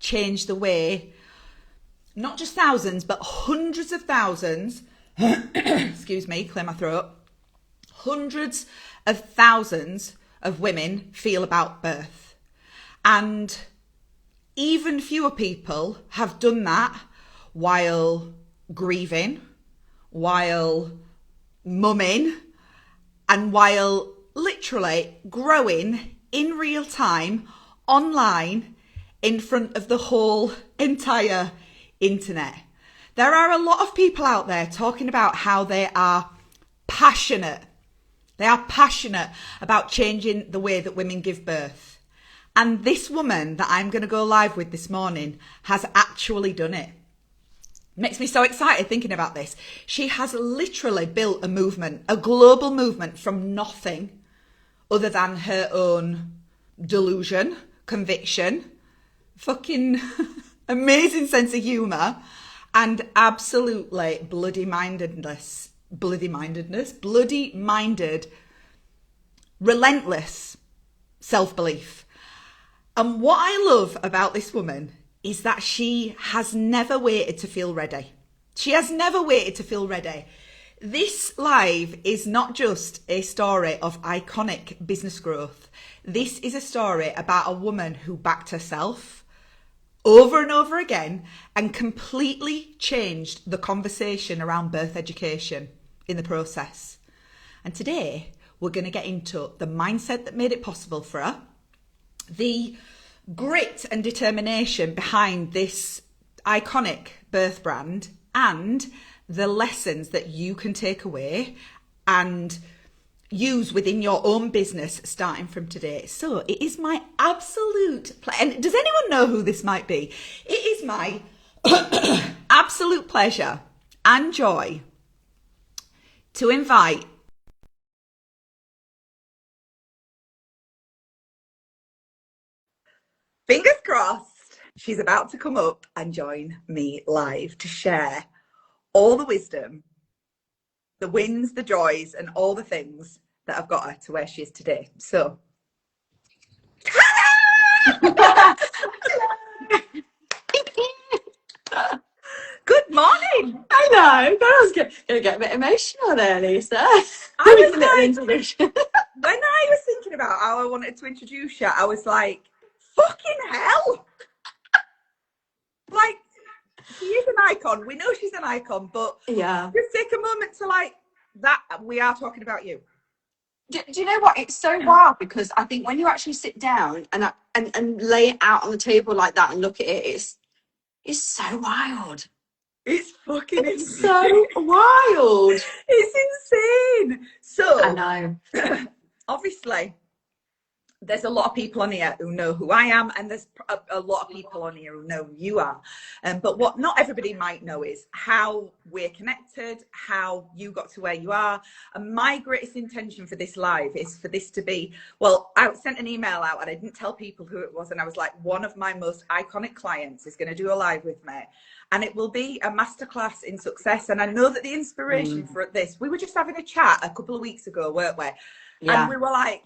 change the way, not just thousands, but hundreds of thousands, excuse me, clear my throat, hundreds of thousands of women feel about birth. And even fewer people have done that while grieving, while mumming, and while literally growing in real time online in front of the whole entire internet. There are a lot of people out there talking about how they are passionate. They are passionate about changing the way that women give birth. And this woman that I'm going to go live with this morning has actually done it. Makes me so excited thinking about this. She has literally built a movement, a global movement from nothing other than her own delusion, conviction, fucking amazing sense of humour, and absolutely bloody-minded, relentless self-belief. And what I love about this woman is that she has never waited to feel ready. She has never waited to feel ready. This live is not just a story of iconic business growth. This is a story about a woman who backed herself over and over again and completely changed the conversation around birth education in the process. And today we're going to get into the mindset that made it possible for her, the grit and determination behind this iconic birth brand, and the lessons that you can take away and use within your own business starting from today. So it is my absolute pleasure. And does anyone know who this might be? It is my absolute pleasure and joy to invite fingers crossed, she's about to come up and join me live to share all the wisdom, the wins, the joys, and all the things that have got her to where she is today. So, good morning. I know. I was going to get a bit emotional there, Lisa. I was like, when I was thinking about how I wanted to introduce you, I was like, fucking hell. Like, she is an icon. We know she's an icon, but yeah, just take a moment to like that. We are talking about you. Do you know what? It's so wild because I think when you actually sit down and lay it out on the table like that and look at it, it's so wild. It's fucking insane. So wild. It's insane. So I know. Obviously, there's a lot of people on here who know who I am, and there's a lot of people on here who know who you are. But what not everybody might know is how we're connected, how you got to where you are. And my greatest intention for this live is for this to be, well, I sent an email out and I didn't tell people who it was. And I was like, one of my most iconic clients is going to do a live with me. And it will be a masterclass in success. And I know that the inspiration for this, we were just having a chat a couple of weeks ago, weren't we? Yeah. And we were like,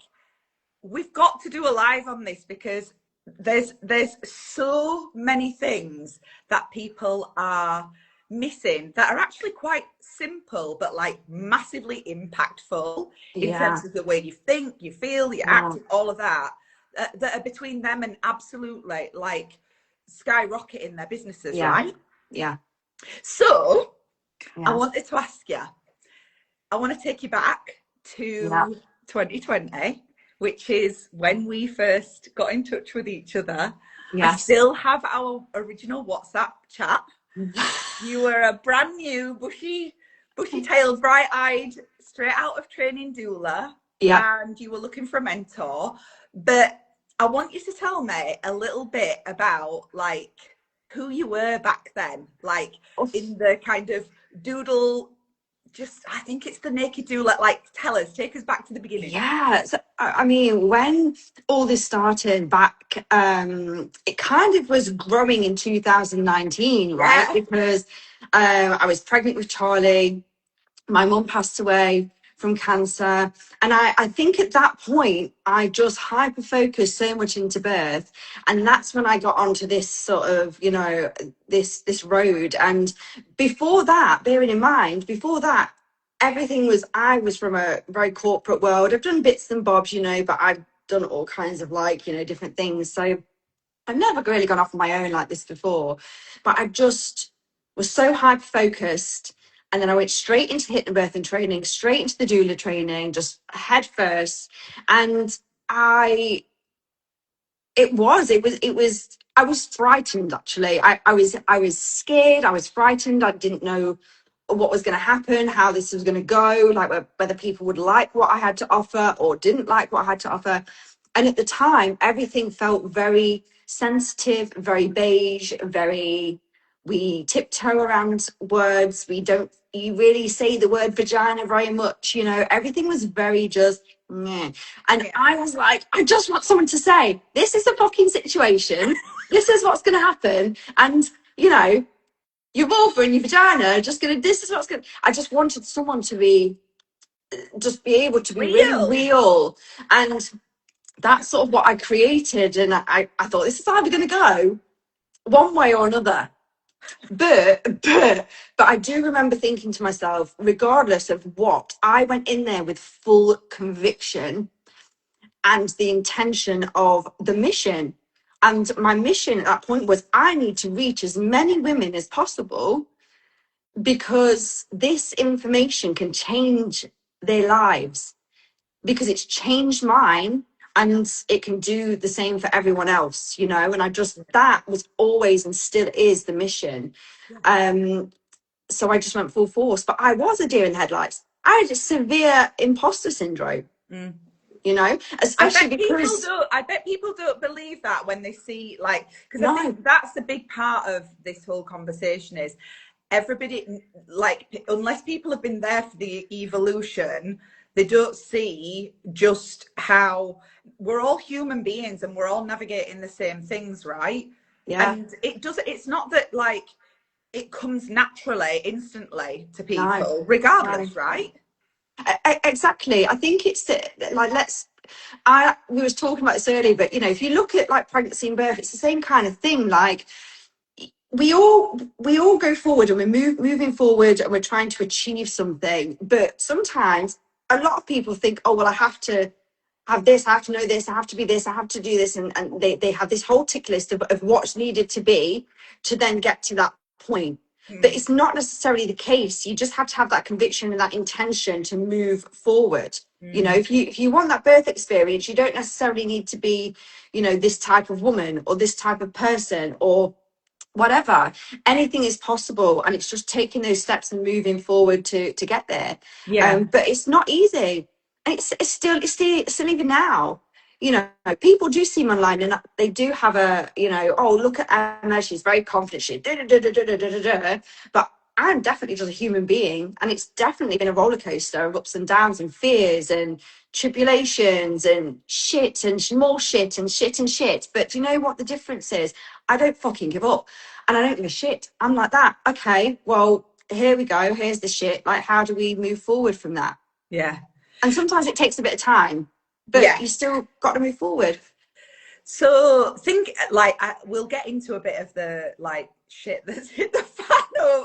we've got to do a live on this because there's so many things that people are missing that are actually quite simple, but like massively impactful in terms of the way you think, you feel, you act, all of that, that are between them and absolutely like skyrocketing their businesses, right? Yeah. So I wanted to ask you, I want to take you back to 2020, which is when we first got in touch with each other. Yes. I still have our original WhatsApp chat. You were a brand new, bushy-tailed, bright-eyed, straight out of training doula. Yeah. And you were looking for a mentor. But I want you to tell me a little bit about, like, who you were back then. Like, in the kind of doodle, just, I think it's the naked doula. Like, tell us, take us back to the beginning. Yeah. So, I mean, when all this started back, it kind of was growing in 2019, right? Because I was pregnant with Charlie. My mum passed away from cancer. And I think at that point, I just hyper focused so much into birth. And that's when I got onto this sort of, you know, this road. And before that, bearing in mind, before that, everything was, I was from a very corporate world. I've done bits and bobs, you know, but I've done all kinds of like, you know, different things. So I've never really gone off on my own like this before, but I just was so hyper focused. And then I went straight into hypnobirthing training, straight into the doula training, just head first. And I, I was frightened actually. I was scared, I was frightened, I didn't know what was going to happen, how this was going to go, like whether people would like what I had to offer or didn't like what I had to offer. And at the time, everything felt very sensitive, very beige, very, we tiptoe around words. We don't, you really say the word vagina very much, you know, everything was very just meh. And Yeah. I was like, I just want someone to say, this is a fucking situation. This is what's going to happen. And, you know, your vulva and your vagina are just going to, this is what's going to, I just wanted someone to be, just be able to be really Real. real. And that's sort of what I created. And I thought, this is either going to go one way or another. But I do remember thinking to myself, regardless of what, I went in there with full conviction and the intention of the mission. And my mission at that point was I need to reach as many women as possible because this information can change their lives, because it's changed mine and it can do the same for everyone else, you know. And I just, that was always and still is the mission. So I just went full force, but I was a deer in the headlights. I had a severe imposter syndrome, you know, especially because I bet people don't believe that when they see, like, because I no, think that's the big part of this whole conversation is everybody, like, unless people have been there for the evolution, they don't see just how we're all human beings and we're all navigating the same things, right? yeah, And it's not that like it comes naturally, instantly to no, people, no. regardless, right? Exactly. I think it's like, I we was talking about this earlier, but you know, if you look at like pregnancy and birth, it's the same kind of thing. Like we all go forward and we're moving forward and we're trying to achieve something, but sometimes a lot of people think, oh well, I have to have this, I have to know this, I have to be this, I have to do this, and they have this whole tick list of what's needed to be to then get to that point. But it's not necessarily the case. You just have to have that conviction and that intention to move forward. You know, if you want that birth experience, you don't necessarily need to be, you know, this type of woman or this type of person or whatever. Anything is possible, and it's just taking those steps and moving forward to get there. Yeah. But it's not easy, and it's still even now, you know, people do see me online and they do have a, you know, oh look at Emma, she's very confident, she da, da, da, da, da, da, da, da. But I'm definitely just a human being, and it's definitely been a roller coaster of ups and downs and fears and tribulations and shit and more shit and shit and shit. But do you know what the difference is? I don't fucking give up, and I don't give a shit. I'm like that. Okay, well, here we go. Here's the shit. Like, how do we move forward from that? Yeah. And sometimes it takes a bit of time, but Yeah. you still got to move forward. So think like we'll get into a bit of the like shit that's hit the fan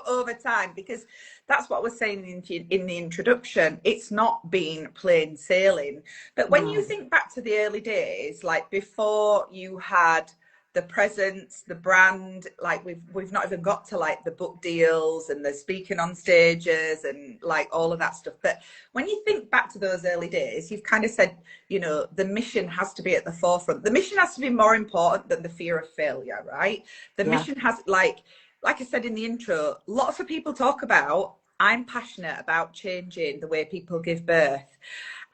over time, because that's what we're saying in the introduction. It's not been plain sailing. But when you No. think back to the early days, like before you had the presence, the brand, like we've not even got to like the book deals and the speaking on stages and like all of that stuff. But when you think back to those early days, you've kind of said, you know, the mission has to be at the forefront. The mission has to be more important than the fear of failure, right? The Yeah. mission has, like I said in the intro, lots of people talk about, I'm passionate about changing the way people give birth.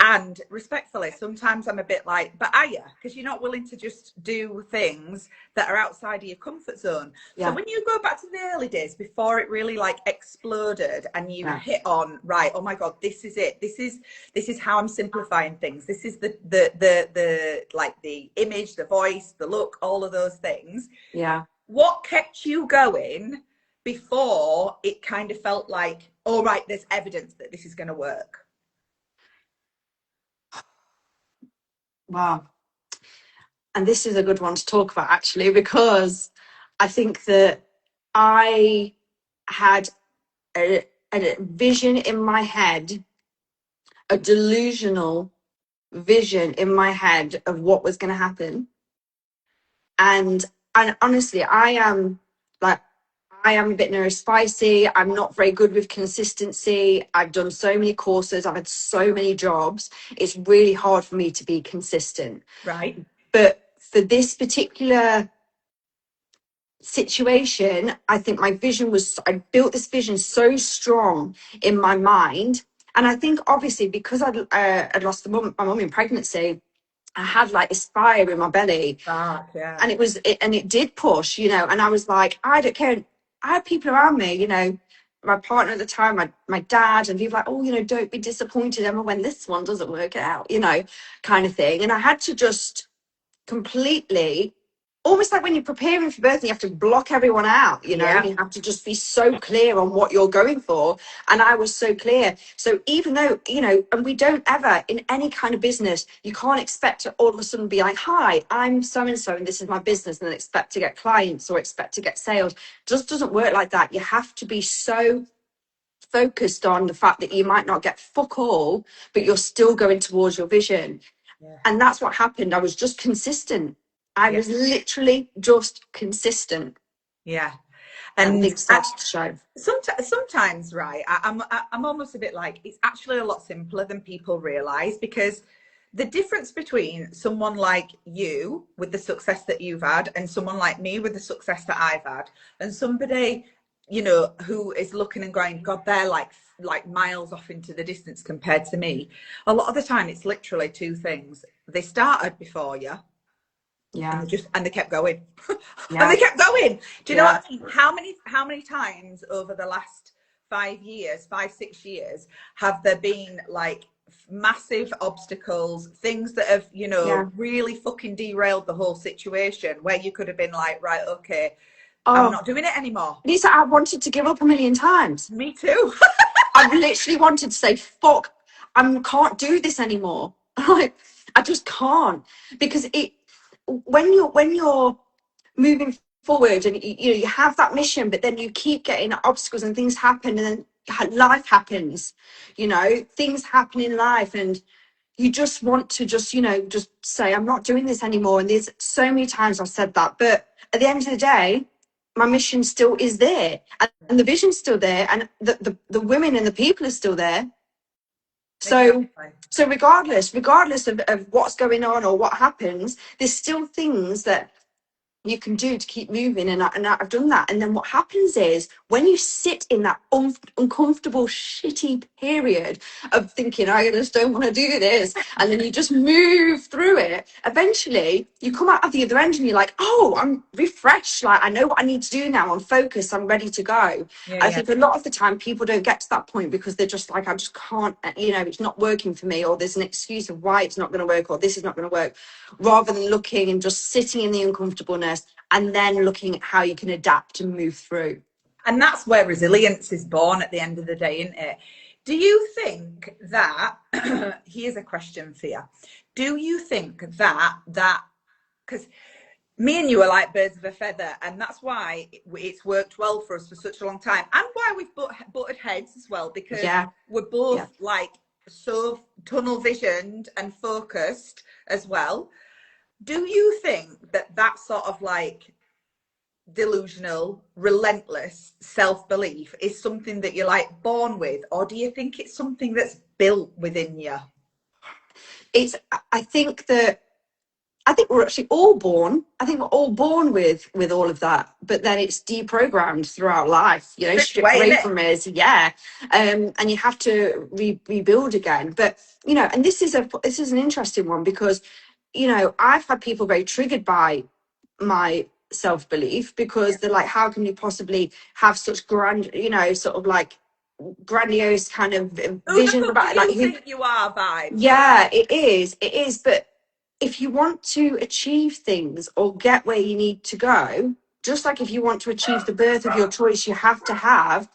And respectfully, sometimes I'm a bit like, but are you? Because you're not willing to just do things that are outside of your comfort zone. So Yeah. when you go back to the early days before it really like exploded and you Yeah. hit on, right, oh my God, this is it. This is how I'm simplifying things. This is the like the image, the voice, the look, all of those things. Yeah. What kept you going before it kind of felt like, all right, there's evidence that this is going to work? Wow. And this is a good one to talk about, actually, because I think that I had a vision in my head, a delusional vision in my head of what was going to happen. And honestly, like, I am a bit neurospicy. I'm not very good with consistency. I've done so many courses. I've had so many jobs. It's really hard for me to be consistent. Right. But for this particular situation, I think my vision was, I built this vision so strong in my mind. And I think obviously because I'd lost my mum in pregnancy, I had like this fire in my belly. Yeah. And it did push, and I was like, I don't care. I had people around me, my partner at the time, my dad, and people like, oh, don't be disappointed, Emma, when this one doesn't work out, kind of thing. And I had to just completely, almost like when you're preparing for birth, you have to block everyone out, Yeah. you have to just be so clear on what you're going for. And I was so clear. So even though, and we don't ever, in any kind of business, you can't expect to all of a sudden be like, hi, I'm so and so and this is my business, and then expect to get clients or expect to get sales. Just doesn't work like that. You have to be so focused on the fact that you might not get fuck all, but you're still going towards your vision. Yeah. And that's what happened. I was just consistent. I was literally just consistent. Yeah. And things started to show. Sometimes, right, I'm almost a bit like, it's actually a lot simpler than people realize, because the difference between someone like you with the success that you've had and someone like me with the success that I've had, and somebody, who is looking and going, God, they're like miles off into the distance compared to me. A lot of the time it's literally two things. They started before you, Yeah. and they kept going. Yeah. And they kept going. Do you know Yeah. what I mean? How many times over the last 6 years have there been like massive obstacles, things that have, really fucking derailed the whole situation, where you could have been like, right, okay, I'm not doing it anymore. Lisa, I wanted to give up a million times. Me too. I literally wanted to say, fuck, I can't do this anymore. Like, I just can't. Because when you're moving forward and you have that mission, but then you keep getting obstacles and things happen, and then life happens, things happen in life, and you just want to just say, I'm not doing this anymore. And there's so many times I've said that, but at the end of the day, my mission still is there, and the vision's still there, and the women and the people are still there. So Exactly. so regardless of what's going on or what happens, there's still things that you can do to keep moving, and I've done that. And then what happens is, when you sit in that uncomfortable shitty period of thinking, I just don't want to do this, and then you just move through it, eventually you come out of the other end and you're like, oh, I'm refreshed, like I know what I need to do now, I'm focused, I'm ready to go. I think a lot of the time people don't get to that point because they're just like, I just can't, it's not working for me, or there's an excuse of why it's not going to work, or this is not going to work, rather than looking and just sitting in the uncomfortableness and then looking at how you can adapt and move through. And that's where resilience is born at the end of the day, isn't it? Do you think that, here's a question for you. Do you think that, because me and you are like birds of a feather, and that's why it's worked well for us for such a long time, and why we've butted heads as well, because we're both like so tunnel visioned and focused as well. Do you think that sort of like delusional, relentless self-belief is something that you're like born with, or do you think it's something that's built within you? I think we're actually all born. I think we're all born with all of that, but then it's deprogrammed throughout life. Stripped away from us. Yeah, and you have to rebuild again. But and this is an interesting one, because I've had people very triggered by my self-belief, because they're like, how can you possibly have such grand, sort of like grandiose kind of visions about like, who think you are vibes? Yeah, it is. But if you want to achieve things or get where you need to go, just like if you want to achieve the birth of your choice, you have to have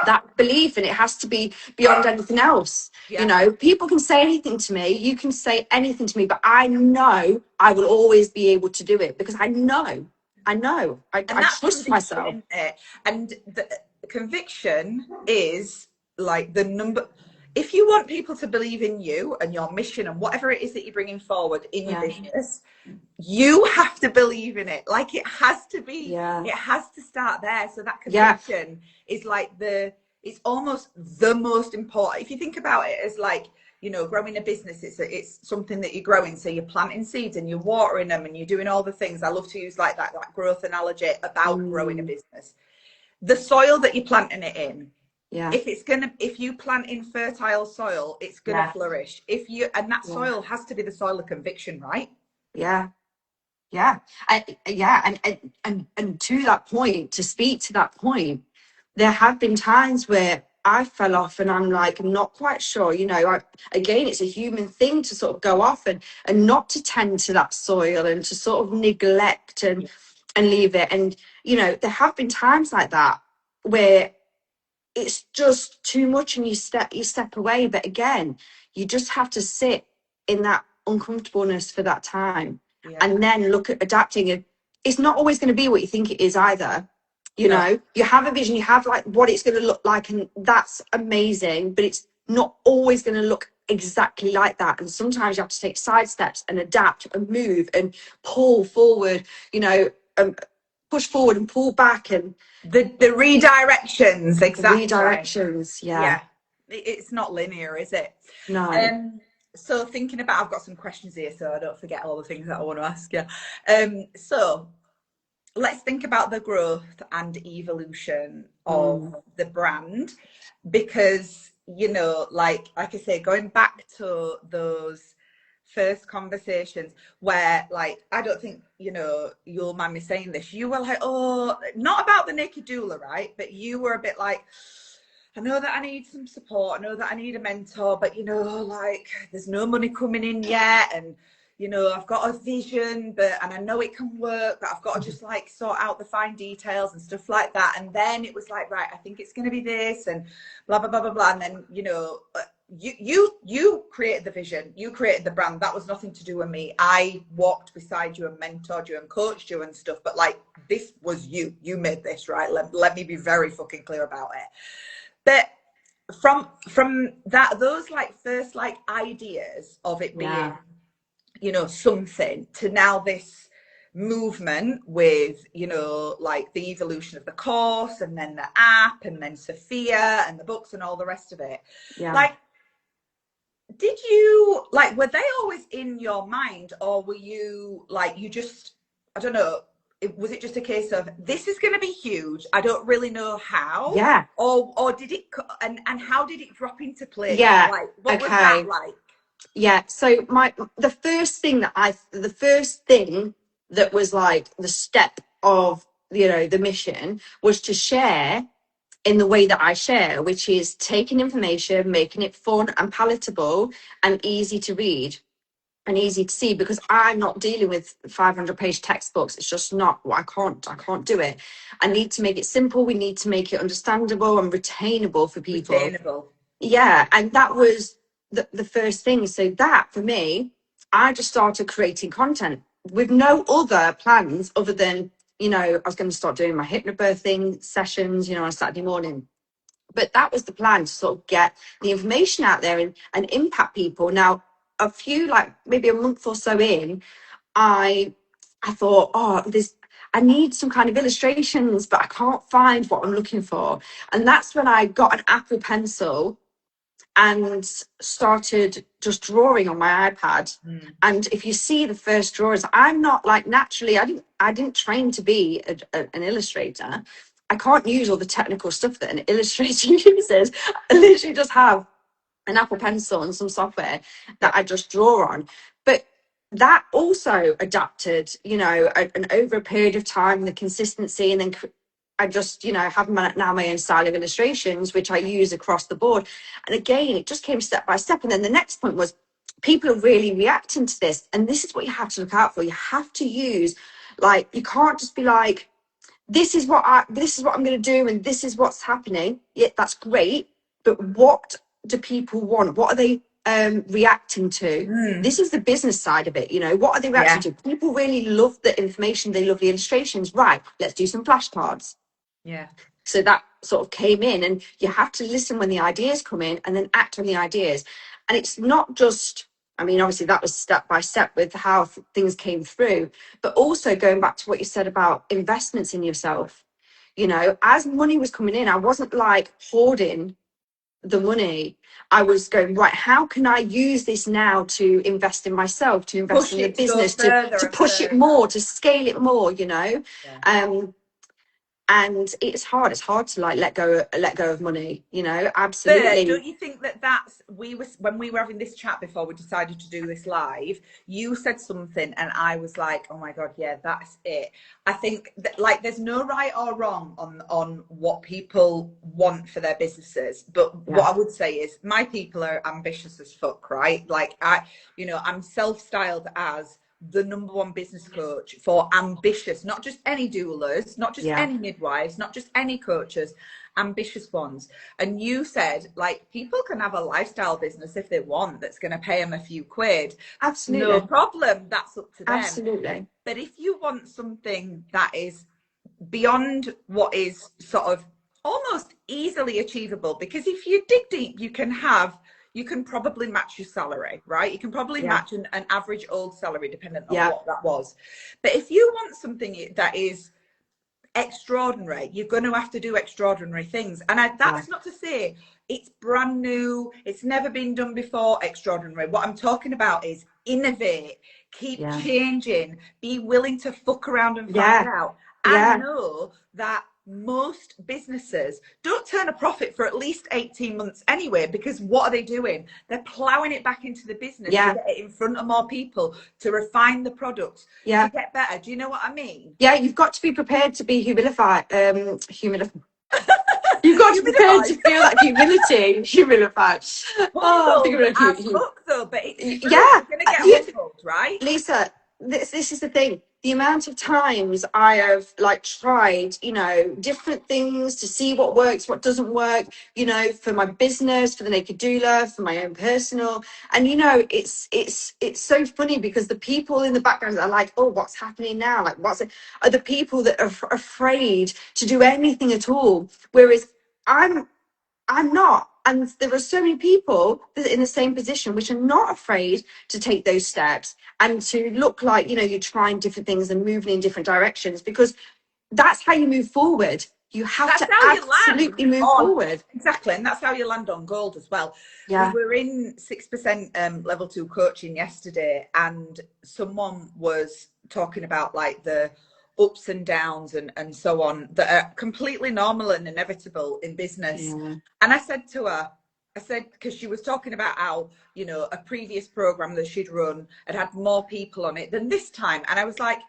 that belief, and it has to be beyond anything else. Yeah. You know, people can say anything to me, you can say anything to me, but I know I will always be able to do it because I know, I And that's trust conviction, myself. isn't it? And the conviction is like the number. If you want people to believe in you and your mission and whatever it is that you're bringing forward in your Yeah. business, you have to believe in it. Like it has to be, Yeah. it has to start there. So that Yeah. conviction is like it's almost the most important. If you think about it as like, you know, growing a business, it's something that you're growing. So you're planting seeds and you're watering them and you're doing all the things. I love to use like that growth analogy about growing a business. The soil that you're planting it in, Yeah. if you plant in fertile soil, it's gonna Yeah. flourish. And that soil has to be the soil of conviction, right? Yeah. Yeah. Yeah. And to that point, to speak to that point, there have been times where I fell off and I'm like, I'm not quite sure, you know, again, it's a human thing to sort of go off and not to tend to that soil and to sort of neglect and leave it. And, you know, there have been times like that where it's just too much and you step away. But again, you just have to sit in that uncomfortableness for that time and then look at adapting it. It's not always going to be what you think it is either. You No. know, you have a vision, you have like what it's going to look like, and that's amazing, but it's not always going to look exactly like that. And sometimes you have to take side steps and adapt and move and pull forward, you know, push forward and pull back, and The redirections, exactly. redirections. Yeah. It's not linear, is it? No. So thinking about, I've got some questions here, so I don't forget all the things that I want to ask you. So let's think about the growth and evolution of the brand, because, you know, like I say, going back to those first conversations where, like, I don't think, you know, you'll mind me saying this, you were like, oh, not about the naked doula, right? But you were a bit like, I know that I need some support, I know that I need a mentor, but, you know, like, there's no money coming in yet, and, you know, I've got a vision, and I know it can work, but I've got to just like sort out the fine details and stuff like that. And then it was like, right, I think it's going to be this, and blah blah blah blah blah. And then, you know, you created the vision, you created the brand. That was nothing to do with me. I walked beside you and mentored you and coached you and stuff, but like, this was you made this, right? Let me be very fucking clear about it. But from that, those like first like ideas of it being, you know, something, to now this movement with, you know, like the evolution of the course and then the app and then Sophia and the books and all the rest of it. Like, did you, like, were they always in your mind, or were you like, you just, I don't know, was it just a case of, this is going to be huge, I don't really know how? Yeah. Or did it, and how did it drop into place? Yeah. Like, what was Okay. that like? Yeah. So the first thing that was like the step of, you know, the mission was to share in the way that I share, which is taking information, making it fun and palatable and easy to read and easy to see, because I'm not dealing with 500-page textbooks. It's just not, I can't do it. I need to make it simple. We need to make it understandable and retainable for people. Retainable. Yeah. And that was the first thing. So that for me, I just started creating content with no other plans other than, you know, I was going to start doing my hypnobirthing sessions, you know, on a Saturday morning. But that was the plan, to sort of get the information out there and impact people. Now, a few, like maybe a month or so in, I thought, oh, I need some kind of illustrations, but I can't find what I'm looking for. And that's when I got an Apple Pencil and started just drawing on my iPad. And if you see the first drawings, I'm not like, naturally, I didn't train to be an illustrator. I can't use all the technical stuff that an illustrator uses. I literally just have an Apple Pencil and some software that I just draw on. But that also adapted, you know, and over a period of time, the consistency, and then I just, you know, have now my own style of illustrations, which I use across the board. And again, it just came step by step. And then the next point was, people are really reacting to this. And this is what you have to look out for. You have to use, like, you can't just be like, this is what I'm going to do, and this is what's happening. Yeah, that's great. But what do people want? What are they reacting to? This is the business side of it. What are they reacting to? People really love the information. They love the illustrations. Right. Let's do some flashcards. Yeah. So that sort of came in, and you have to listen when the ideas come in and then act on the ideas. And it's not just, I mean, obviously that was step by step with how things came through, but also going back to what you said about investments in yourself. As money was coming in, I wasn't like hoarding the money. I was going, right, how can I use this now to invest in myself, to invest in the business, to push it more, to scale it more, Yeah. And it's hard to like let go of money, absolutely. But don't you think that's when we were having this chat before we decided to do this live, you said something and I was like, oh my god, yeah, that's it. I think that, like, there's no right or wrong on what people want for their businesses, but what I would say is my people are ambitious as fuck, right? Like, I'm self-styled as the number one business coach for ambitious, not just any doulas, not just any midwives, not just any coaches, ambitious ones. And you said, like, people can have a lifestyle business if they want, that's going to pay them a few quid. Absolutely. No problem. That's up to them. Absolutely. But if you want something that is beyond what is sort of almost easily achievable, because if you dig deep, you can probably match your salary, right? You can probably match an average old salary, depending on what that was. But if you want something that is extraordinary, you're going to have to do extraordinary things. And that's not to say it's brand new, it's never been done before, extraordinary. What I'm talking about is innovate, keep changing, be willing to fuck around and find out. I know that most businesses don't turn a profit for at least 18 months anyway, because what are they doing? They're ploughing it back into the business to get it in front of more people, to refine the products, to get better. Do you know what I mean? Yeah, you've got to be prepared to be humidified. You've got to be prepared to feel that humidified. Humbled as fuck though, but it's true. You're gonna get humbled, right? Lisa, this is the thing. The amount of times I have like tried, different things to see what works, what doesn't work, for my business, for the Naked Doula, for my own personal. And it's so funny because the people in the background are like, oh, what's happening now? Like, are the people that are afraid to do anything at all. Whereas I'm not. And there are so many people that are in the same position which are not afraid to take those steps and to look like, you're trying different things and moving in different directions, because that's how you move forward. You have to absolutely move forward. Exactly. And that's how you land on gold as well. Yeah. We were in 6% level 2 coaching yesterday, and someone was talking about like the ups and downs and so on that are completely normal and inevitable in business. And I said to her, because she was talking about how, a previous program that she'd run had more people on it than this time. And I was like,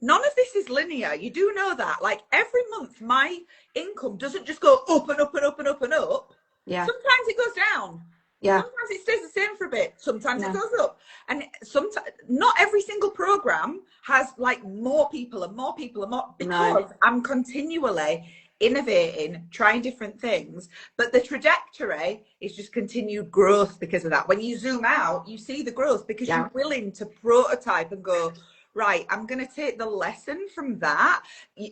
none of this is linear. You do know that. Like, every month, my income doesn't just go up and up and up and up and up. Yeah. Sometimes it goes down. Yeah. Sometimes it stays the same for a bit. Sometimes it goes up. And sometimes not every single program has like more people and more people and more, because I'm continually innovating, trying different things. But the trajectory is just continued growth because of that. When you zoom out, you see the growth because you're willing to prototype and go, right, I'm going to take the lesson from that.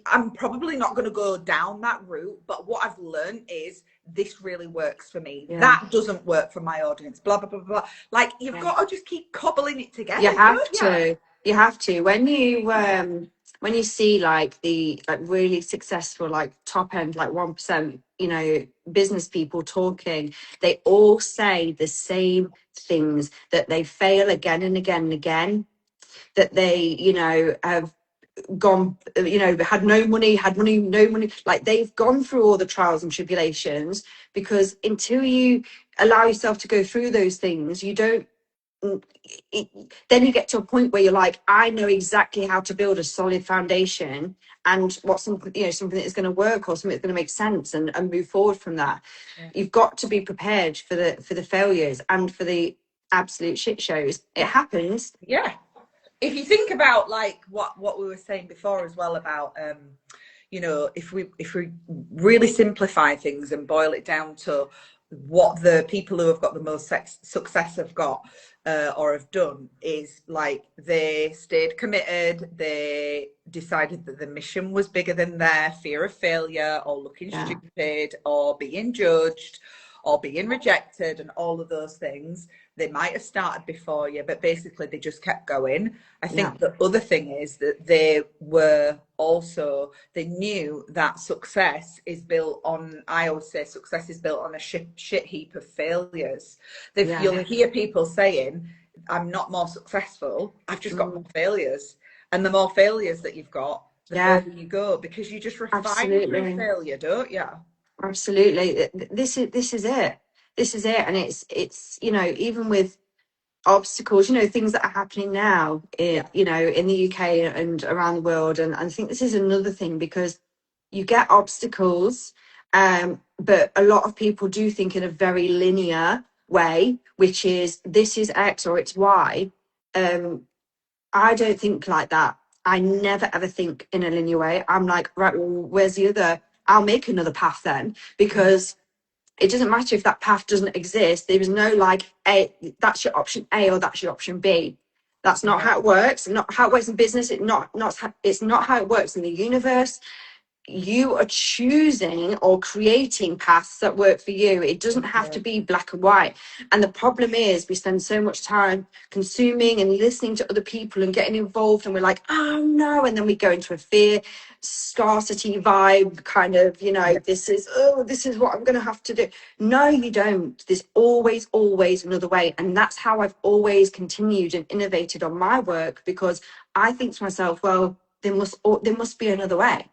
I'm probably not going to go down that route, but what I've learned is this really works for me. That doesn't work for my audience, blah, blah, blah, blah. Like, you've got to just keep cobbling it together. You have to. When you see like the really successful, like top end, like 1%, business people talking, they all say the same things, that they fail again and again and again, that they, have gone, had no money, no money. Like, they've gone through all the trials and tribulations, because until you allow yourself to go through those things, you don't, then you get to a point where you're like, I know exactly how to build a solid foundation and what's something that's going to work, or something that's going to make sense, and move forward from that. You've got to be prepared for the failures and for the absolute shit shows. It happens. If you think about like what we were saying before as well about if we really simplify things and boil it down to what the people who have got the most success have got or have done, is like they stayed committed, they decided that the mission was bigger than their fear of failure or looking Yeah. stupid or being judged or being rejected and all of those things. They might have started before you, but basically they just kept going. I Yeah. think the other thing is that they knew that success is built on, I always say success is built on a shit heap of failures. Yeah. You'll hear people saying, I'm not more successful, I've just got more failures. And the more failures that you've got, the Yeah. further you go, because you just refine through Absolutely. failure, don't you? Absolutely. This is it. This is it. And it's, even with obstacles, things that are happening now, Yeah. In the UK and around the world. And I think this is another thing, because you get obstacles, but a lot of people do think in a very linear way, which is this is X or it's Y. I don't think like that. I never ever think in a linear way. I'm like, right, well, where's the other? I'll make another path then, because it doesn't matter if that path doesn't exist. There is no like that's your option A or that's your option B. That's not Yeah. how it works. Not how it works in business. It's not how it works in the universe. You are choosing or creating paths that work for you. It doesn't have to be black and white. And the problem is we spend so much time consuming and listening to other people and getting involved, and we're like, oh no, and then we go into a fear scarcity vibe kind of, Yeah. this is what I'm going to have to do. No, you don't. There's always another way. And that's how I've always continued and innovated on my work, because I think to myself, well, there must be another way.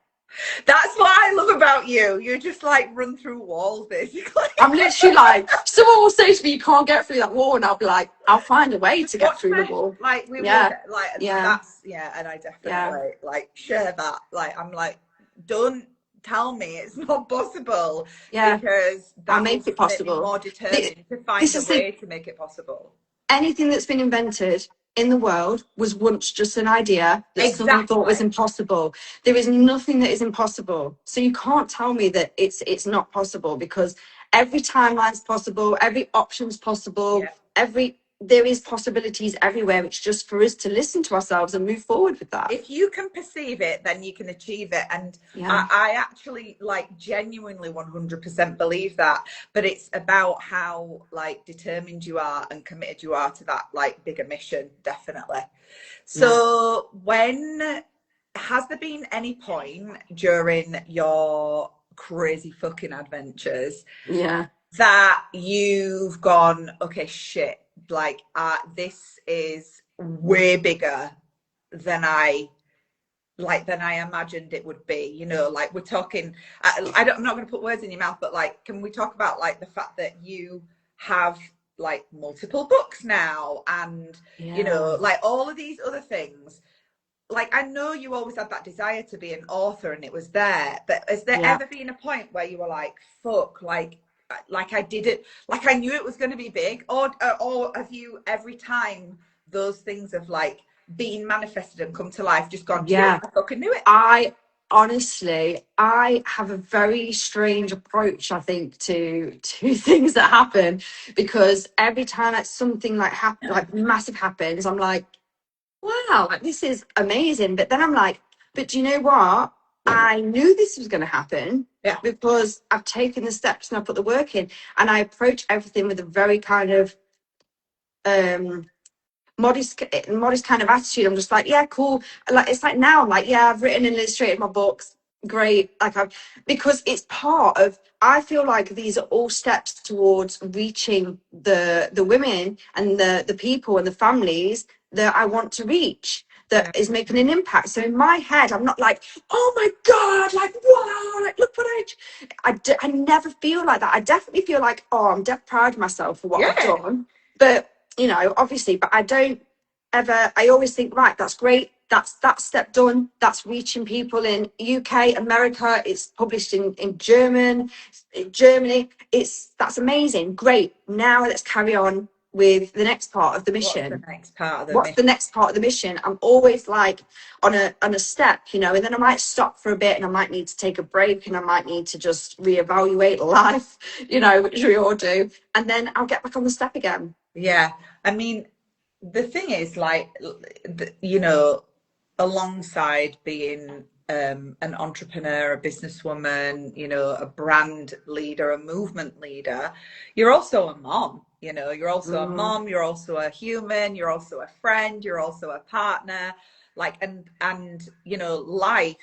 That's what I love about you. You just like run through walls, basically. I'm literally like, someone will say to me, you can't get through that wall, and I'll be like, I'll find a way to get Watch through the me. wall. Like we will Yeah, get like yeah, that's yeah, and I yeah, definitely like share that. Like I'm like, don't tell me it's not possible, yeah. because I'll that will make it just make me possible. more determined to find This a is the way to make it possible. anything that's been invented in the world was once just an idea that someone thought was Exactly. impossible. There is nothing that is impossible. So you can't tell me that it's not possible, because every timeline's possible, every option's possible, Yeah. there is possibilities everywhere. It's just for us to listen to ourselves and move forward with that. If you can perceive it, then you can achieve it. And Yeah. I actually like genuinely 100% believe that. But it's about how like determined you are and committed you are to that like bigger mission, definitely. Yeah. So has there been any point during your crazy fucking adventures Yeah. that you've gone, okay, shit, like this is way bigger than I imagined it would be. Like we're talking. I'm not going to put words in your mouth, but like, can we talk about like the fact that you have like multiple books now, and Yeah. like all of these other things. Like I know you always had that desire to be an author, and it was there. But has there Yeah. ever been a point where you were like, "Fuck," like I did it, like I knew it was going to be big, or have you every time those things have like been manifested and come to life, just gone, yeah, Yeah. I fucking knew it. I have a very strange approach, I think, to things that happen, because every time that something like massive happens, I'm like, wow, like this is amazing. But then I'm like, but do you know what? I knew this was going to happen, Yeah. because I've taken the steps and I put the work in, and I approach everything with a very kind of modest kind of attitude. I'm just like, yeah, cool. Like it's like now I'm like, yeah, I've written and illustrated my books, great. Because it's part of, I feel like these are all steps towards reaching the women and the people and the families that I want to reach, that Yeah. is making an impact. So in my head, I'm not like, oh my god, like wow, like look what I never feel like that. I definitely feel like, oh, I'm proud of myself for what I've Yeah. done, but obviously, but I don't ever, I always think, right, that's great. That's that step done. That's reaching people in UK, America. It's published in Germany. That's amazing. Great. Now let's carry on with the next part of the What's the mission? next part of the What's mission? the next part of the mission? I'm always like on a step, you know, and then I might stop for a bit and I might need to take a break and I might need to just reevaluate life, you know, which we all do. And then I'll get back on the step again. Yeah. I mean, the thing is, like, you know, alongside being an entrepreneur, a businesswoman, you know, a brand leader, a movement leader, you're also a mom. You know, you're also a Mm. mom, you're also a human, you're also a friend, you're also a partner. Like, and you know, life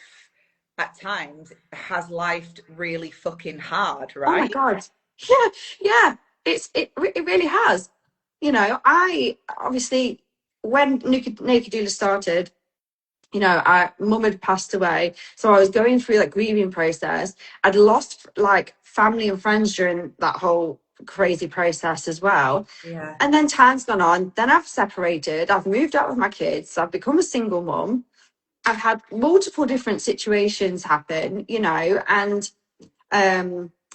at times has life really fucking hard, Oh my right? God. Yeah, yeah. It really has. You know, I obviously when Naked Doula started, you know, mum had passed away, so I was going through like grieving process. I'd lost like family and friends during that whole crazy process as well. Yeah. And then time's gone on. Then I've separated. I've moved out with my kids. I've become a single mum. I've had multiple different situations happen, you know, and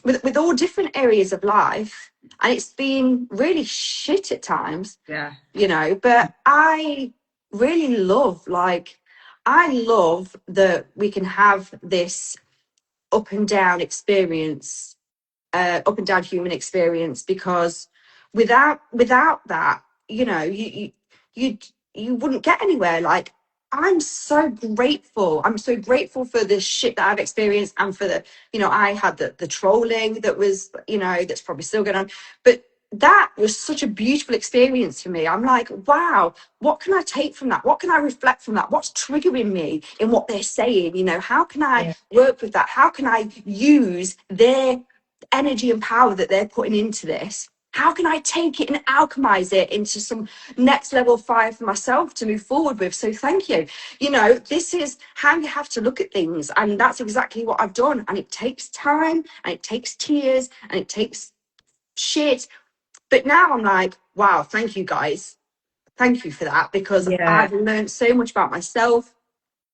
with all different areas of life, and it's been really shit at times, Yeah. you know, but I really love, like, I love that we can have this up and down experience, up and down human experience, because without that, you know, you you wouldn't get anywhere. Like, I'm so grateful. I'm so grateful for the shit that I've experienced, and for the, you know, I had the trolling that was, you know, that's probably still going on, but that was such a beautiful experience for me. I'm like, wow, what can I take from that? What can I reflect from that? What's triggering me in what they're saying? You know, how can I Yeah. work with that? How can I use their energy and power that they're putting into this? How can I take it and alchemize it into some next level fire for myself to move forward with? So thank you. You know, this is how you have to look at things. And that's exactly what I've done. And it takes time and it takes tears and it takes shit. But now I'm like, wow, thank you guys. Thank you for that, because Yeah. I've learned so much about myself.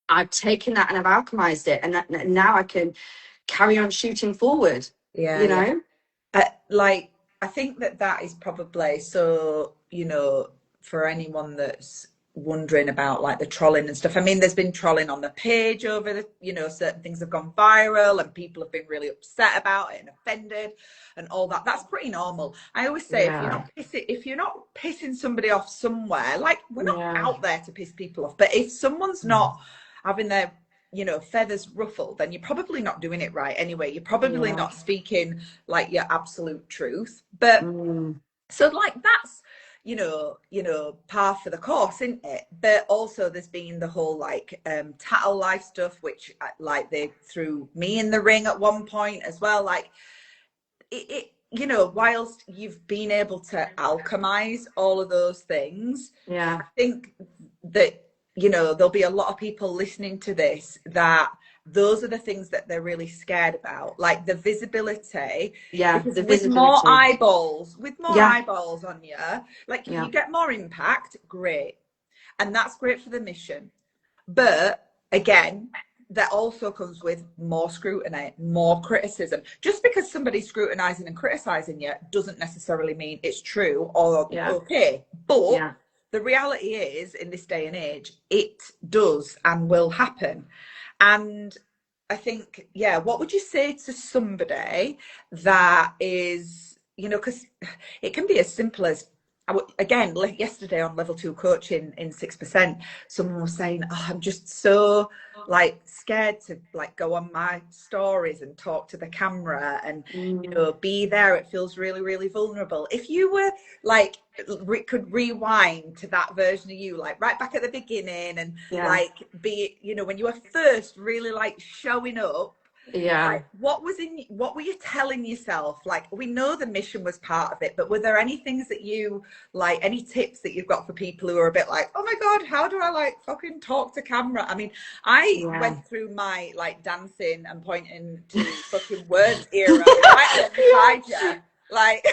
I've taken that and I've alchemized it. And now I can carry on shooting forward, Yeah. you Yeah. know? Like, I think that that is probably so, you know, for anyone that's wondering about like the trolling and stuff. I mean, there's been trolling on the page over the, you know, certain things have gone viral and people have been really upset about it and offended and all that. That's pretty normal. I always say Yeah. if you're not pissing somebody off somewhere, like, we're not Yeah. out there to piss people off, but if someone's not having their, you know, feathers ruffled, then you're probably not doing it right anyway. You're probably Yeah. not speaking like your absolute truth. But Mm. so, like, that's, you know, par for the course, isn't it? But also there's been the whole like tattle life stuff, which like they threw me in the ring at one point as well. Like, it you know, whilst you've been able to alchemize all of those things, Yeah. I think that, you know, there'll be a lot of people listening to this that those are the things that they're really scared about, like the visibility, Yeah. because The visibility. with more Yeah. eyeballs on you, like, if Yeah. you get more impact, great, and that's great for the mission. But again, that also comes with more scrutiny, more criticism. Just because somebody's scrutinizing and criticizing you doesn't necessarily mean it's true or Yeah. okay. But Yeah. the reality is, in this day and age, it does and will happen. And I think, yeah, what would you say to somebody that is, you know, because it can be as simple as, again, yesterday on level 2 coaching in 6%, someone was saying, oh, I'm just so like scared to like go on my stories and talk to the camera and, you Mm. know, be there. It feels really, really vulnerable. If you were like, could rewind to that version of you, like right back at the beginning, and Yeah. like be, you know, when you were first really like showing up, Yeah. like, what were you telling yourself? Like, we know the mission was part of it, but were there any things that you, like, any tips that you've got for people who are a bit like, oh my God, how do I like fucking talk to camera? I mean, I Yeah. went through my like dancing and pointing to fucking words era right alongside you. Like,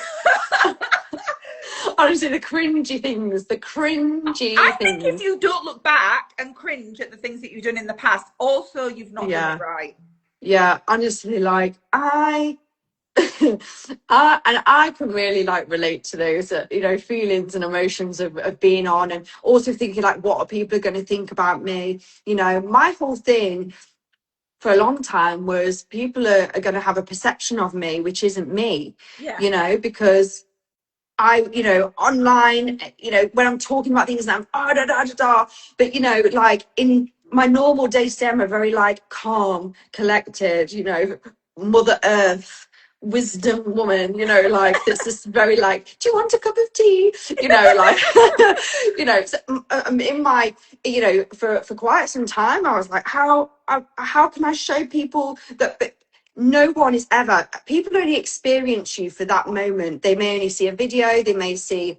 Honestly, the cringy things, the cringy I think if things. you don't look back and cringe at the things that you've done in the past, also you've not done it Yeah. right. Yeah. Honestly, like, And I can really like relate to those, feelings and emotions of being on, and also thinking like, what are people going to think about me? My whole thing for a long time was people are going to have a perception of me, which isn't me, Yeah. because online, when I'm talking about things, and I'm da da da da, but like in my normal day to day, I'm a very like calm, collected, Mother Earth wisdom woman, like that's just very like, do you want a cup of tea? Like, so, in my, for quite some time, I was like, how can I show people that? But no one is ever, people only experience you for that moment. They may only see a video, they may see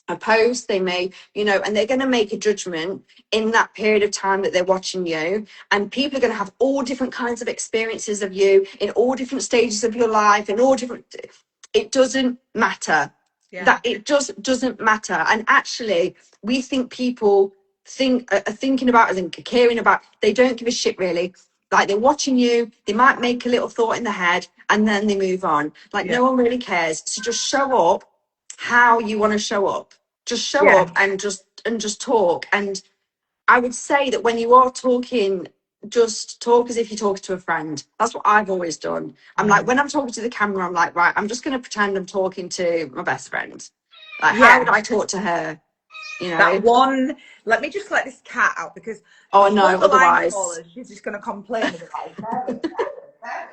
a post, they may, and they're going to make a judgment in that period of time that they're watching you. And people are going to have all different kinds of experiences of you in all different stages of your life, in all different, it doesn't matter. Yeah. That it just doesn't matter. And actually, we think people are thinking about us and caring about, they don't give a shit really. Like, they're watching you, they might make a little thought in the head, and then they move on. Like, Yeah. no one really cares. So just show up how you want to show up. Just show Yeah. up and just talk. And I would say that when you are talking, just talk as if you're talking to a friend. That's what I've always done. I'm like, when I'm talking to the camera, I'm like, right, I'm just going to pretend I'm talking to my best friend. Like, how would Yeah. I talk to her? That one, let me just let this cat out, because Oh before no, the line's otherwise. fallen, she's just going to complain otherwise. There.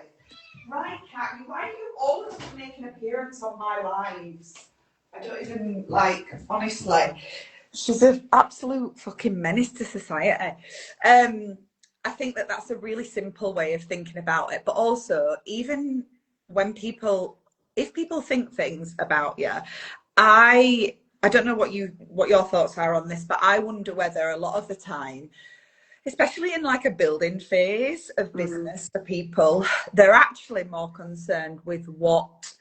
Right, cat, why do you always make an appearance on my lives? I don't even, like, honestly. She's an absolute fucking menace to society. I think that that's a really simple way of thinking about it. But also, even when people, if people think things about you, I don't know what your thoughts are on this, but I wonder whether a lot of the time, especially in like a building phase of Mm, business for people, they're actually more concerned with what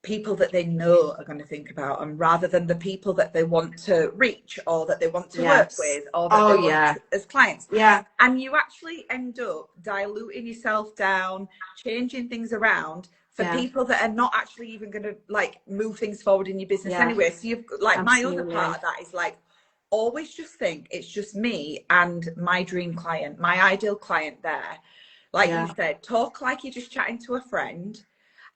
people that they know are going to think about them, rather than the people that they want to reach, or that they want to work yes. with, or that Oh they want yeah. as clients. Yeah. And you actually end up diluting yourself down, changing things around for Yeah. people that are not actually even going to like move things forward in your business Yeah. anyway. So you've like, my other part Absolutely. of that is like, always just think it's just me and my dream client, my ideal client there. Like you Yeah. said, talk like you're just chatting to a friend.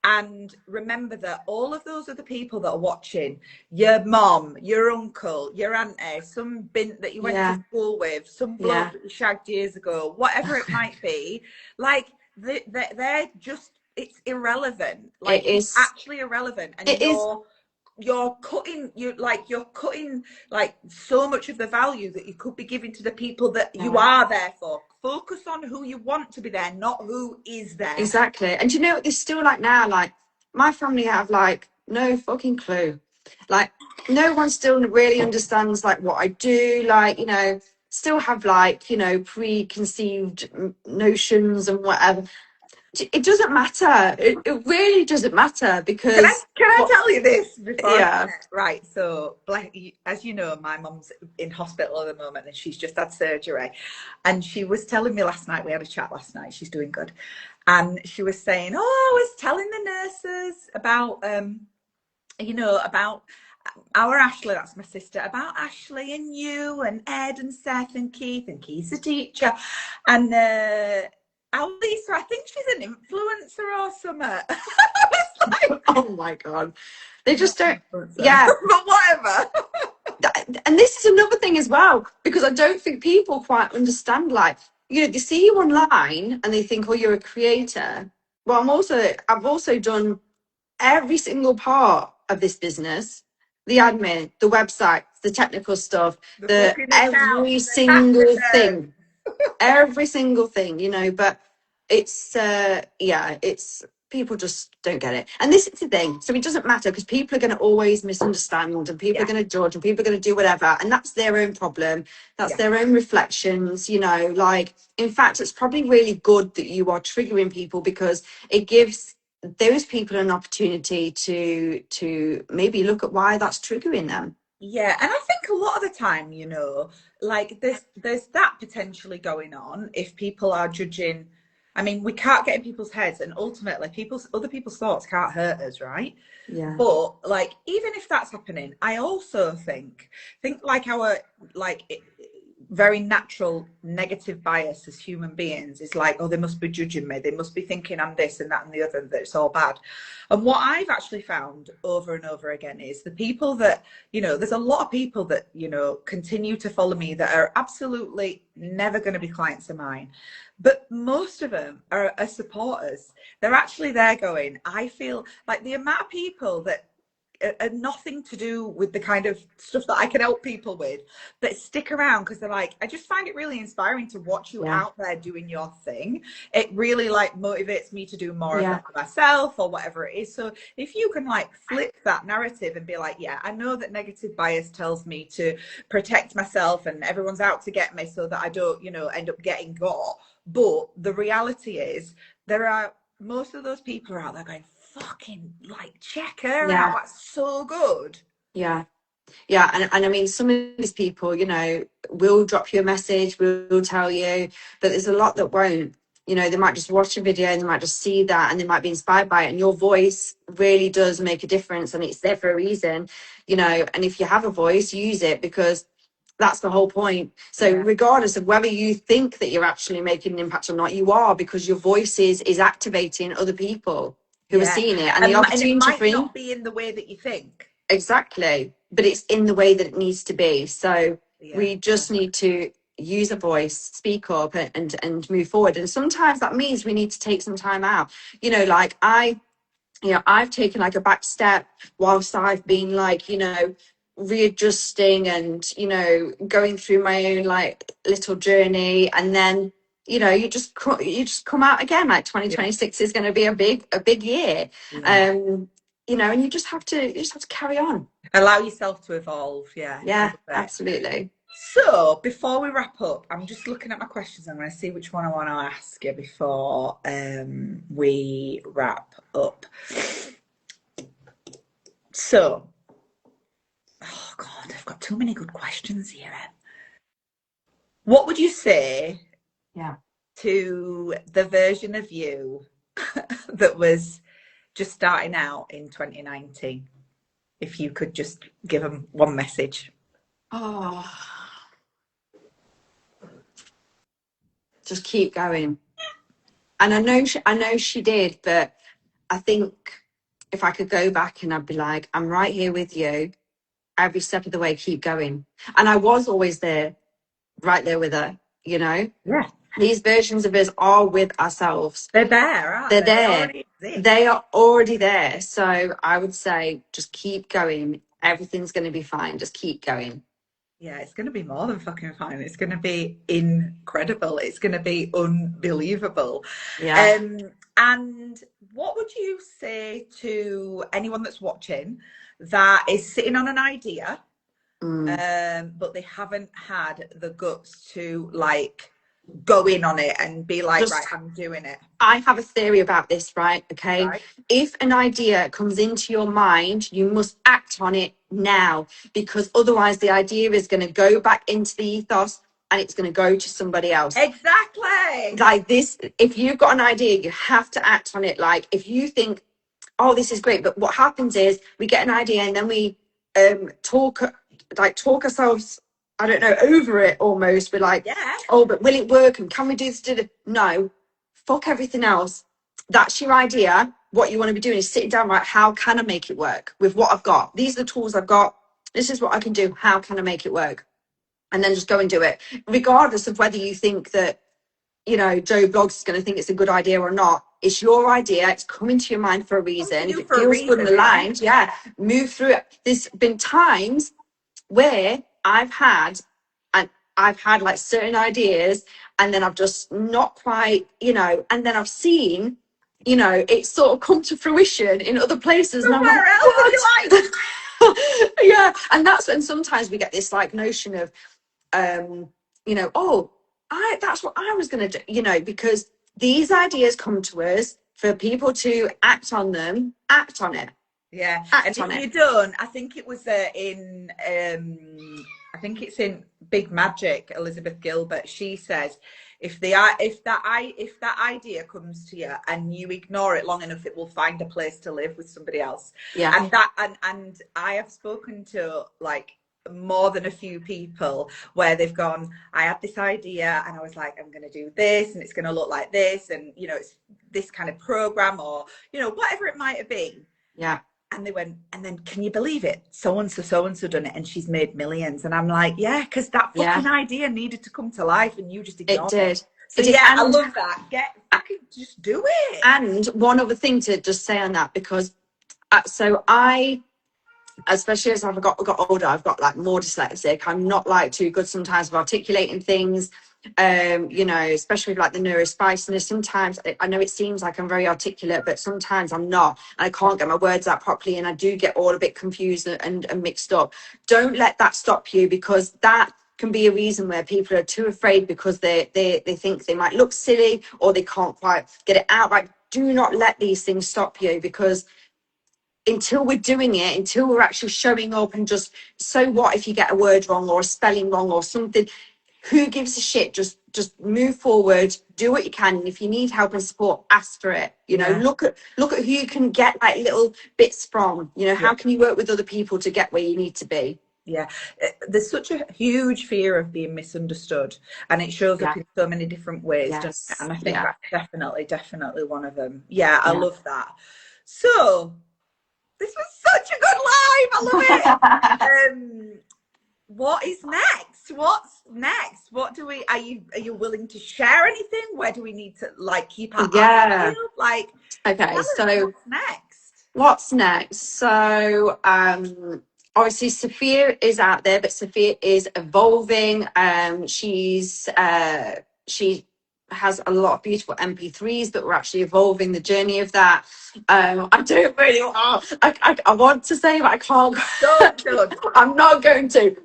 And remember that all of those other people that are watching, your mom, your uncle, your auntie, some bint that you went to Yeah. school with, some bloke Yeah. that you shagged years ago, whatever it might be, like they're just, it's irrelevant. It Like, it's is. actually irrelevant. And It is. you're cutting like so much of the value that you could be giving to the people that you Yeah. are there for. Focus on who you want to be there, not who is there. Exactly. And you know what? There's still like now, like my family have like no fucking clue. Like no one still really understands like what I do. Like, still have like, preconceived notions and whatever. It doesn't matter. It really doesn't matter because Can I what, tell you this before I yeah. forget? Right, so as you know, my mum's in hospital at the moment, and she's just had surgery. And she was telling me last night, we had a chat last night, she's doing good. And she was saying, oh, I was telling the nurses about about our Ashley, that's my sister, about Ashley and you and Ed and Seth and Keith's a teacher. And our Lisa, I think she's an influencer or something. I was like, Oh my God. They not just don't. influencer, Yeah. but whatever. And this is another thing as well, because I don't think people quite understand, like, they see you online and they think, oh, you're a creator. Well, I've also done every single part of this business, the admin, the website, the technical stuff, The the fucking accounts, every the tax single return. thing, every single thing, but it's yeah, it's, people just don't get it. And this is the thing, so it doesn't matter, because people are going to always misunderstand, and people are Yeah, going to judge, and people are going to do whatever, and that's their own problem, that's yeah. their own reflections, like, in fact, it's probably really good that you are triggering people, because it gives those people an opportunity to maybe look at why that's triggering them. Yeah, and I think a lot of the time, like there's that potentially going on if people are judging I mean, we can't get in people's heads, and ultimately, other people's thoughts can't hurt us, right? Yeah. But like, even if that's happening, I also think like our like very natural negative bias as human beings is like, oh, they must be judging me. They must be thinking I'm this and that and the other, and that it's all bad. And what I've actually found over and over again is the people that, there's a lot of people that, continue to follow me that are absolutely never going to be clients of mine. But most of them are supporters. They're actually there going, I feel like the amount of people that are nothing to do with the kind of stuff that I can help people with, that stick around because they're like, I just find it really inspiring to watch you Yeah. out there doing your thing. It really like motivates me to do more of Yeah. that for myself or whatever it is. So if you can like flip that narrative and be like, yeah, I know that negative bias tells me to protect myself and everyone's out to get me so that I don't, end up getting got. But the reality is there are most of those people are out there going, fucking like check her out, Yeah. that's so good. Yeah. Yeah, and I mean, some of these people, will drop you a message, will tell you, but there's a lot that won't. They might just watch a video and they might just see that and they might be inspired by it. And your voice really does make a difference and it's there for a reason, and if you have a voice, use it because that's the whole point. So Yeah. regardless of whether you think that you're actually making an impact or not, you are, because your voice is activating other people who are Yeah, seeing it, and the and it opportunity might for not be in the way that you think. exactly, but it's in the way that it needs to be. So Yeah, we just need to use a voice, speak up, and move forward. And sometimes that means we need to take some time out. Like I've taken like a back step whilst I've been like, readjusting and, going through my own like little journey. And then, you just come out again. Like yeah, 2026 is going to be a big year. yeah. And you just have to carry on. Allow yourself to evolve. Yeah, I Yeah, love it. absolutely. So before we wrap up, I'm just looking at my questions. I'm going to see which one I want to ask you before we wrap up. So, oh God, I've got too many good questions here. What would you say Yeah. to the version of you that was just starting out in 2019? If you could just give them one message. Oh, just keep going. And I know she did, but I think if I could go back and I'd be like, I'm right here with you every step of the way, keep going. And I was always there, right there with her. Yeah. These versions of us are with ourselves. They're there, aren't They're they? They there. already exist. They are already there. So I would say just keep going. Everything's going to be fine. Just keep going. Yeah, it's going to be more than fucking fine. It's going to be incredible. It's going to be unbelievable. Yeah. And what would you say to anyone that's watching that is sitting on an idea, Mm. but they haven't had the guts to like go in on it and be like, right, Just I'm doing it. I have a theory about this, right? Okay. Right? If an idea comes into your mind, you must act on it now, because otherwise the idea is going to go back into the ethos and it's going to go to somebody else. Exactly. Like this, if you've got an idea, you have to act on it. Like if you think, oh, this is great, but what happens is we get an idea and then we talk ourselves, I don't know, over it almost. We're like, Yeah. oh, but will it work? And can we do this? No, fuck everything else. That's your idea. What you want to be doing is sitting down, right? How can I make it work with what I've got? These are the tools I've got. This is what I can do. How can I make it work? And then just go and do it, regardless of whether you think that, Joe Blogs is going to think it's a good idea or not. It's your idea. It's coming to your mind for a Come to reason. If you it for a feels good and reason, right? aligned, yeah, move through it. There's been times where I've had like certain ideas and then I've just not quite, and then I've seen, it's sort of come to fruition in other places. And I'm like, Somewhere else in your life. what? Yeah. And that's when sometimes we get this like notion of, oh, that's what I was going to do, because these ideas come to us for people to act on them, act on it, Yeah, and act on if it. you don't, I think it was I think it's in Big Magic, Elizabeth Gilbert. She says, If that idea comes to you and you ignore it long enough, it will find a place to live with somebody else. Yeah. And I have spoken to like more than a few people where they've gone, I had this idea and I was like, I'm going to do this and it's going to look like this, and you know, it's this kind of program, or you know, whatever it might have been. Yeah. And they went, and then can you believe it? So and so done it, and she's made millions. And I'm like, yeah, because that Yeah. fucking idea needed to come to life, and you just It ignored it. did. So It did. yeah, I And love that. Fucking just do it. and one other thing to just say on that, because so I, especially as I've got older, I've got like more dyslexic. I'm not like too good sometimes of articulating things. You know, especially with like the neurospiciness. Sometimes I know it seems like I'm very articulate, but sometimes I'm not, and I can't get my words out properly, and I do get all a bit confused and mixed up. Don't let that stop you, because that can be a reason where people are too afraid because they think they might look silly or they can't quite get it out right. Do not let these things stop you, because until we're doing it, until we're actually showing up, and just, so what if you get a word wrong or a spelling wrong or something? Who gives a shit? Just move forward, do what you can, and if you need help and support, ask for it. You know, look at who you can get like little bits from. You know, how can you work with other people to get where you need to be? Yeah, there's such a huge fear of being misunderstood, and it shows up in so many different ways, doesn't it? Yes. And I think that's definitely one of them. Yeah, I Yeah. love that. So this was such a good live. I love it. What is next? What's next? What do we? Are you willing to share anything? Where do we need to like keep our eyes peeled? Like, Okay. So what's next? what's next? So obviously Sophia is out there, but Sophia is evolving. She has a lot of beautiful MP3s, but we're actually evolving the journey of that. I don't really want, I want to say, but I can't. Don't. I'm not going to.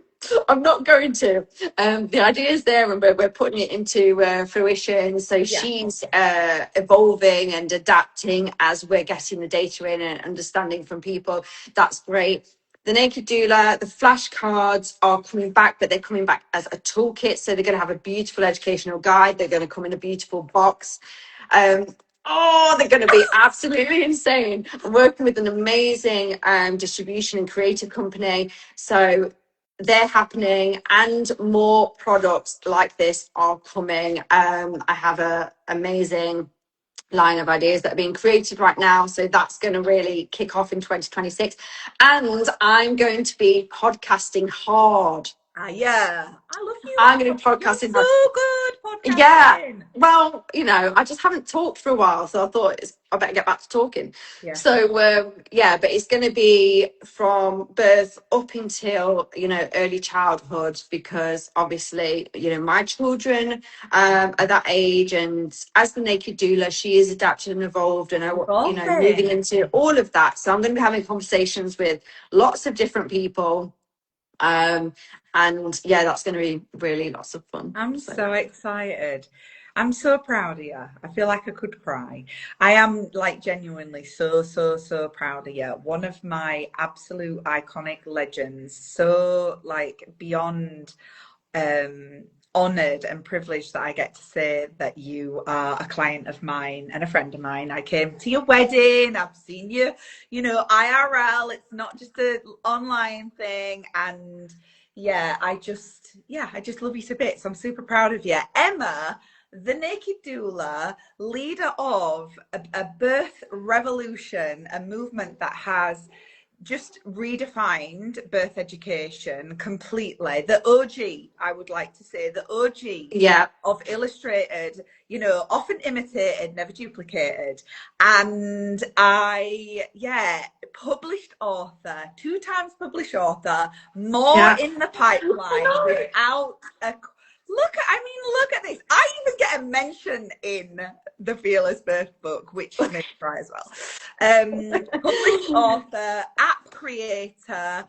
I'm not going to. The idea is there, and we're putting it into fruition. So she's evolving and adapting as we're getting the data in and understanding from people. That's great. The Naked Doula, the flashcards are coming back, but they're coming back as a toolkit. So they're going to have a beautiful educational guide. They're going to come in a beautiful box. They're going to be absolutely insane. I'm working with an amazing distribution and creative company. So they're happening, and more products like this are coming. I have an amazing line of ideas that are being created right now, so that's going to really kick off in 2026. And I'm going to be podcasting hard. Yeah, I love you. I'm going to be podcasting You're hard. so good podcasting. Yeah, well, you know, I just haven't talked for a while, so I thought I better get back to talking. So but it's going to be from birth up until, you know, early childhood, because obviously, you know, my children are that age, and as the Naked Doula, she is adapted and evolved, and you know, moving into all of that. So I'm going to be having conversations with lots of different people. And yeah, that's going to be really lots of fun. I'm so excited. I'm so proud of you. I feel like I could cry. I am like genuinely so proud of you. One of my absolute iconic legends. So like beyond honored and privileged that I get to say that you are a client of mine and a friend of mine. I came to your wedding. I've seen you, you know, IRL. It's not just an online thing. And I just love you to bits. I'm super proud of you. Emma, the Naked Doula, leader of a birth revolution, a movement that has just redefined birth education completely. The OG, I would like to say, the OG of illustrated, you know, often imitated, never duplicated. And published author, 2 times published author, more in the pipeline without a look at this. I even get a mention in the Fearless Birth book, which made me cry as well. Published author, app creator,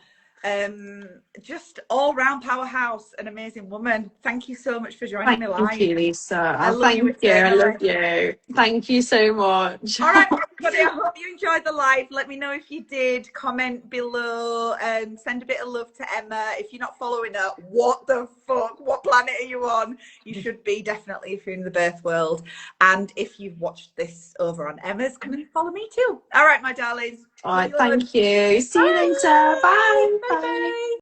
just all-round powerhouse, an amazing woman. Thank you so much for joining me live. Thank you, Lisa. I love you. I love you. Thank you so much. All right. Buddy, I hope you enjoyed the live. Let me know if you did. Comment below and send a bit of love to Emma. If you're not following her, what the fuck? What planet are you on? You should be, definitely, if you're in the birth world. And if you've watched this over on Emma's, come and follow me too. All right, my darlings. All right, thank you. See you later. Bye. Bye Bye. bye.